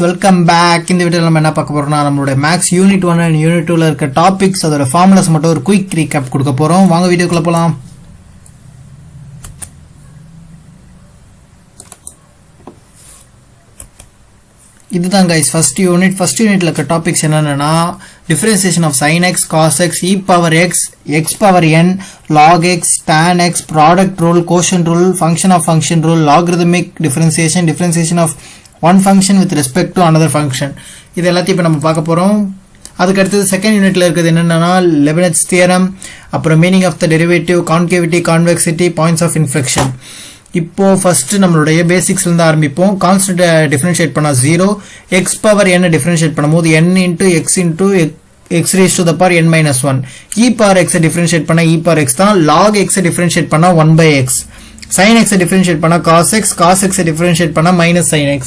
Welcome back. இந்த வீடியோல நம்ம என்ன பார்க்க போறோம்னா நம்மளோட மேக்ஸ் யூனிட் 1 அண்ட் யூனிட் 2ல இருக்க டாபிக்ஸ் அதோட ஃபார்முலாஸ் மட்டும் ஒரு குயிக் ரீகேப் கொடுக்க போறோம். வாங்க வீடியோக்குள்ள போலாம். இதுதான் கைஸ் ஃபர்ஸ்ட் யூனிட்ல இருக்க டாபிக்ஸ் என்னன்னா differentiation of sin x cos x e power x power n log x tan x product rule quotient rule function rule logarithmic differentiation of one function with respect to another function. இது எல்லாத்தையும் இப்போ நம்ம பார்க்க போறோம். அதுக்கு அடுத்தது second யூனிட்ல இருக்குது என்னன்னா லெபினிட்ஸ் தியரம், அப்புறம் meaning of the derivative, concavity, convexity, points of inflection. இப்போ ஃபர்ஸ்ட் நம்மளுடைய பேசிக்ஸ்ல இருந்து ஆரம்பிப்போம். கான்ஸ்டன்ட் டிஃபரன்ஷியேட் பண்ணா 0, x பவர் n டிஃபரன்ஷியேட் பண்ணும்போது n into x raised to the power n minus 1, e power x differentiate பண்ணா e power x தான், log x differentiate பண்ணா 1 by x, sin x differentiate பண்ணா cos x டிஃபரன்ஷியேட் பண்ணா minus sin x,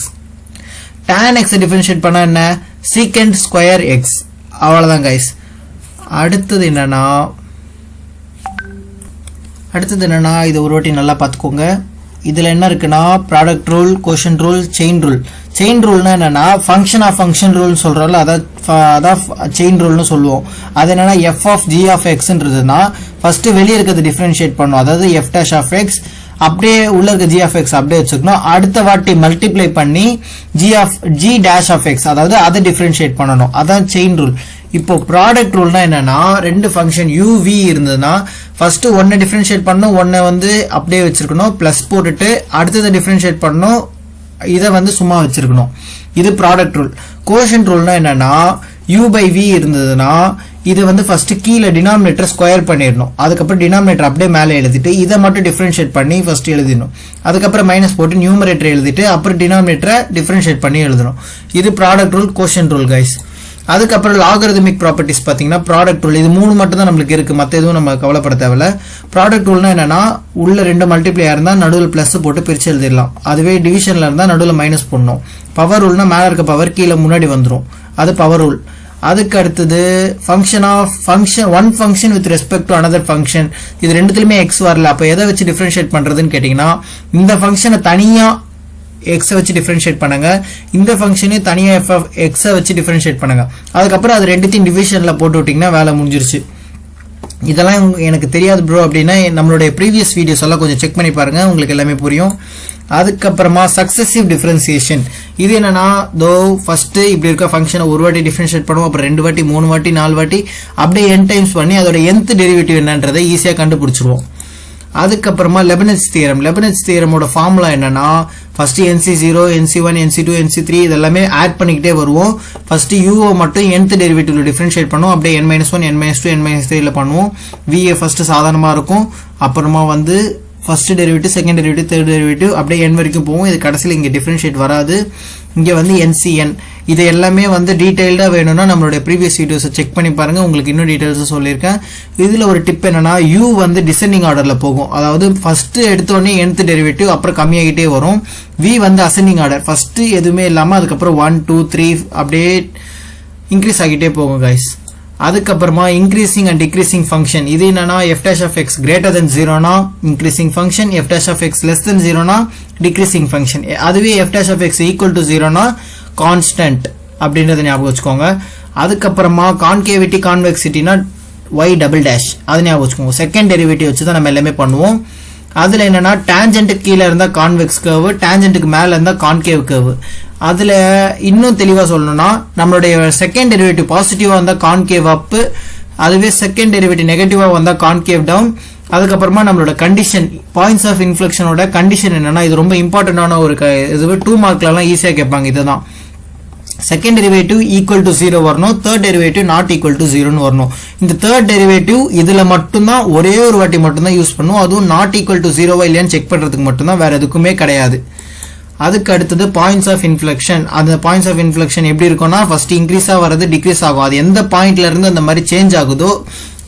tan x differentiate பண்ணா என்ன secant square x. அவ்வளவுதான் guys. அடுத்தது என்னன்னா இது ஒரு வாட்டி நல்லா பார்த்துக்கோங்க. இதுல என்ன இருக்குன்னா product rule, quotient rule, chain ரூல்னா என்னன்னா ஃபங்க்ஷன் ஆஃப் ஃபங்க்ஷன் ரூல் சொல்றோம்ல, அதான் செயின் ரூல்னு சொல்லுவோம். அது என்னன்னா f of g of xன்றதுன்னா ஃபர்ஸ்ட் வெளியே இருக்கிறது டிஃபரன்ஷியேட் பண்ணும், அதாவது f dash of x அப்படியே உள்ள இருக்க g of x அப்படியே வச்சுக்கணும். அடுத்த வாட்டி மல்டிப்ளை பண்ணி g dash of x அதாவது அதை டிஃபரன்ஷியேட் பண்ணணும், அதான் செயின் ரூல். இப்போ ப்ராடக்ட் ரூல்னா என்னன்னா ரெண்டு ஃபங்க்ஷன் u v இருந்ததுன்னா ஃபர்ஸ்ட் ஒன்னை டிஃபரன்ஷியேட் பண்ணணும், ஒன்னை அப்படியே வச்சிருக்கணும், பிளஸ் போட்டுட்டு அடுத்ததை டிஃபரன்ஷியேட் பண்ணணும், இதை சும்மா வச்சிருக்கணும். இது ப்ராடக்ட் ரூல். கோஷன்ட் ரூல்னா என்னன்னா u by v இருந்ததுன்னா இது ஃபர்ஸ்ட் கீழே டினாமினேட்டர் ஸ்கொயர் பண்ணிடணும், அதுக்கப்புறம் டினாமினேட்டர் அப்படியே மேலே எழுதிட்டு இதை மட்டும் டிஃபரன்ஷியேட் பண்ணி ஃபர்ஸ்ட் எழுதிடணும், அதுக்கப்புறம் மைனஸ் போட்டு நியூமரேட்டர் எழுதிட்டு அப்புறம் டினாமினேட்டரை டிஃபரன்ஷியேட் பண்ணி எழுதணும். இது product rule, quotient rule guys. அதுக்கப்புறம் லாகரிதமிக் ப்ராப்பர்ட்டிஸ் பார்த்தீங்கன்னா ப்ராடக்ட் ரூல், இது 3 மட்டும் தான் நம்மளுக்கு இருக்கு, மற்ற எதுவும் நம்ம கவலைப்பட தேவையில்ல. ப்ராடக்ட் ரூல்னா என்னன்னா உள்ள 2 மல்டிப்ளையா இருந்தா நடுவில் பிளஸ் போட்டு பிரிச்சு எழுதிடலாம், அதுவே டிவிஷன்ல இருந்தா நடுவில் மைனஸ் போடணும். பவர் ரூல்னா மேல இருக்க பவர் கீழே முன்னாடி வந்துடும், அது பவர் ரூல். அதுக்கு அடுத்தது one function with respect to another function. இது ரெண்டுத்துலயுமே எக்ஸ் வரல, அப்ப எதை வச்சு டிஃபரன்ஷியேட் பண்றதுன்னு கேட்டீங்கன்னா இந்த ஃபங்க்ஷனை தனியா எக்ஸை வச்சு டிஃபரன்ஷியேட் பண்ணுங்க, இந்த ஃபங்க்ஷனையும் தனியா எக்ஸை வச்சு டிஃபரன்ஷியேட் பண்ணுங்க, அதுக்கப்புறம் அது ரெண்டுத்தையும் டிவிஷன்ல போட்டு விட்டீங்கன்னா வேலை முடிஞ்சிருச்சு. இதெல்லாம் எனக்கு தெரியாது ப்ரோ அப்படின்னா நம்மளுடைய ப்ரீவியஸ் வீடியோஸ் எல்லாம் கொஞ்சம் செக் பண்ணி பாருங்க, உங்களுக்கு எல்லாமே புரியும். அதுக்கப்புறமா சக்சசிவ் டிஃபரன்சியேஷன். இது என்னன்னா ஃபர்ஸ்ட் இப்படி இருக்க ஃபங்க்ஷனை ஒரு வாட்டி டிஃபரன்ஷியேட் பண்ணுவோம், அப்புறம் 2 வாட்டி 3 வாட்டி 4 வாட்டி அப்படியே n டைம்ஸ் பண்ணி அதோட nth டெரிவேட்டிவ் என்னன்றதை ஈஸியா கண்டுபிடிச்சிருவோம். அதுக்கப்புறமா லெபினிட்ஸ் தியரமோட ஃபார்முலா என்னன்னா first NC0, NC1, NC2, NC3 இதெல்லாமே ஆட் பண்ணிக்கிட்டே வருவோம். ஃபர்ஸ்ட் u மட்டும் nth டெரிவேட்டிவ்ல டிஃபரன்ஷியேட் பண்ணுவோம், அப்படியே n - 1, n - 2, n - 3ல பண்ணுவோம். v ஃபர்ஸ்ட் சாதாரணமா இருக்கும், அப்புறமா first derivative, second derivative, third derivative அப்படியே n வரைக்கும் போகும். இது கடைசியில் இங்க டிஃபரன்ஷியேட் வராது. இங்க NCN. இது எல்லாமே டீடைல்டா வேணும்னா நம்மளுடைய ப்ரீவியஸ் வீடியோஸ் செக் பண்ணி பாருங்க, உங்களுக்கு இன்னும் டீடைல்ஸ் சொல்லியிருக்கேன். இதுல ஒரு டிப் என்னன்னா u டிசெண்டிங் ஆர்டர்ல போகும், அதாவது ஃபர்ஸ்ட் எடுத்தோடனே nth டெரிவேட்டிவ் அப்புறம் கம்மியாகிட்டே வரும். v அசெண்டிங் ஆர்டர், ஃபர்ஸ்ட் எதுவுமே இல்லாம அதுக்கப்புறம் 1 2 3 அப்படியே இன்க்ரீஸ் ஆகிட்டே போகும் கைஸ். அதுக்கப்புறமா இன்க்ரீசிங் அண்ட் டிக்ரீசிங் ஃபங்க்ஷன். இது என்னன்னா f dash of x greater than 0னா increasing function, f dash of x less than 0னா டிக்ரீசிங் ஃபங்க்ஷன். அதுவே f dash of x equal to 0னா கான்ஸ்டன்ட் அப்படின்றத ஞாபகம் வச்சுக்கோங்க. அதுக்கப்புறமா கான்கேவிட்டி, கான்வெக்சிட்டினா y டபுள் டேஷ், அது ஞாபகம் வச்சுக்கோங்க. செகண்ட் டெரிவேட்டிவ் வச்சு தான் நம்ம எல்லாமே பண்ணுவோம். அதுல என்னன்னா டான்ஜென்ட்டுக்கு கீழே இருந்தா கான்வெக்ஸ் கர்வ், டான்ஜென்ட்டுக்கு மேல இருந்தா கான்கேவ் கர்வ். அதுல இன்னும் தெளிவா சொல்லணும்னா நம்மளுடைய செகண்ட் டெரிவேட்டிவ் பாசிட்டிவா வந்தா கான்கேவ் அப், அதுவே செகண்ட் டெரிவேட்டிவ் நெகட்டிவா வந்தா கான்கேவ் டவுன். அதுக்கப்புறமா நம்மளோட கண்டிஷன், பாயிண்ட்ஸ் ஆஃப் இன்ஃப்ளெக்ஷனோட கண்டிஷன் என்னன்னா இது ரொம்ப இம்பார்ட்டன்டான ஒரு இதுவே 2 மார்க்ல எல்லாம் ஈஸியா கேட்பாங்க. இதுதான் செகண்ட் டெரிவேட்டிவ் ஈக்குவல் டு 0 வரணும், third derivative not equal to 0ன்னு வரணும். இந்த தேர்ட் டெரிவேட்டிவ் இதுல மட்டும்தான் ஒரே ஒரு வாட்டி மட்டும்தான் யூஸ் பண்ணுவோம், அதுவும் நாட் ஈக்குவல் டு 0வா இல்லையான்னு செக் பண்றதுக்கு மட்டும்தான், வேற எதுக்குமே கிடையாது. அதுக்கு அடுத்தது பாயிண்ட்ஸ் ஆஃப் இன்ஃப்ளெக்ஷன். அந்த பாயிண்ட்ஸ் ஆஃப் இன்ஃப்ளெக்ஷன் எப்படி இருக்கும்னா ஃபர்ஸ்ட் இன்க்ரீஸா வரது டிக்ரீஸ் ஆகும், அது எந்த பாயிண்ட்ல இருந்து அந்த மாதிரி சேஞ்ச் ஆகுதோ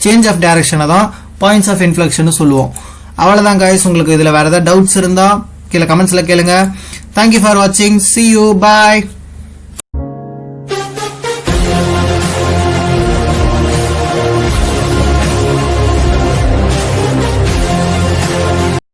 சேஞ்ச் ஆஃப் டைரக்ஷனை தான் பாயிண்ட்ஸ் ஆஃப் இன்ஃப்ளெக்ஷன் சொல்லுவோம். அவ்வளவுதான் கைஸ். உங்களுக்கு இதுல வேற ஏதாவது டவுட்ஸ் இருந்தா கீழே கமெண்ட்ஸ்ல கேளுங்க. தேங்க்யூ ஃபார் வாட்சிங், see you, bye.